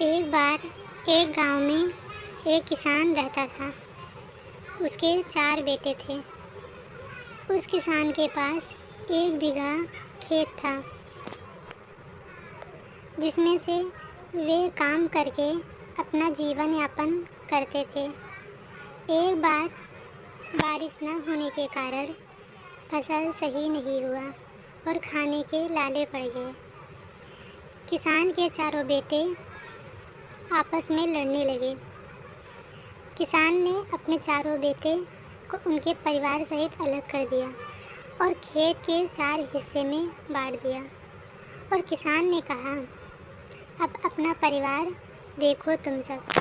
एक बार एक गांव में एक किसान रहता था। उसके 4 बेटे थे। उस किसान के पास 1 बीघा खेत था, जिसमें से वे काम करके अपना जीवन यापन करते थे। एक बार बारिश न होने के कारण फसल सही नहीं हुआ और खाने के लाले पड़ गए। किसान के चारों बेटे आपस में लड़ने लगे। किसान ने अपने चारों बेटे को उनके परिवार सहित अलग कर दिया और खेत के 4 हिस्से में बांट दिया। और किसान ने कहा, अब अपना परिवार देखो तुम सब।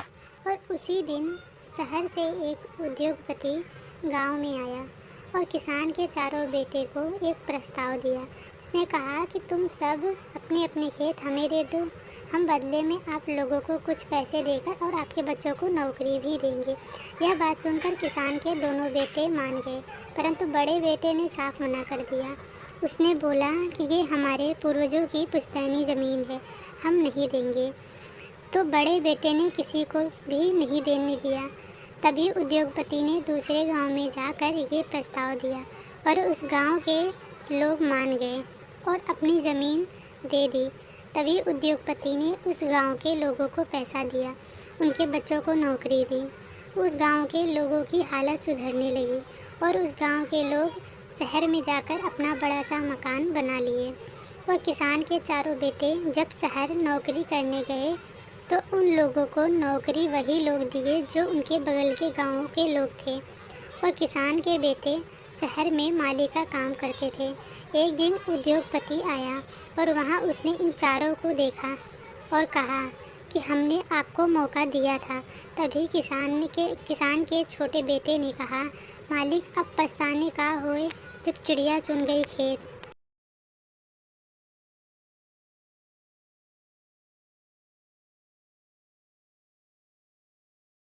और उसी दिन शहर से एक उद्योगपति गांव में आया और किसान के चारों बेटे को एक प्रस्ताव दिया। उसने कहा कि तुम सब अपने अपने खेत हमें दे दो, हम बदले में आप लोगों को कुछ पैसे देकर और आपके बच्चों को नौकरी भी देंगे। यह बात सुनकर किसान के दोनों बेटे मान गए, परंतु बड़े बेटे ने साफ मना कर दिया। उसने बोला कि ये हमारे पूर्वजों की पुश्तैनी ज़मीन है, हम नहीं देंगे। तो बड़े बेटे ने किसी को भी नहीं देने दिया। तभी उद्योगपति ने दूसरे गांव में जाकर ये प्रस्ताव दिया और उस गांव के लोग मान गए और अपनी ज़मीन दे दी। तभी उद्योगपति ने उस गांव के लोगों को पैसा दिया, उनके बच्चों को नौकरी दी। उस गांव के लोगों की हालत सुधरने लगी और उस गांव के लोग शहर में जाकर अपना बड़ा सा मकान बना लिए। और किसान के चारों बेटे जब शहर नौकरी करने गए तो उन लोगों को नौकरी वही लोग दिए जो उनके बगल के गाँव के लोग थे। और किसान के बेटे शहर में माली का काम करते थे। एक दिन उद्योगपति आया और वहाँ उसने इन चारों को देखा और कहा कि हमने आपको मौका दिया था। तभी किसान के छोटे बेटे ने कहा, मालिक अब पछताने का होए जब चिड़िया चुन गई खेत।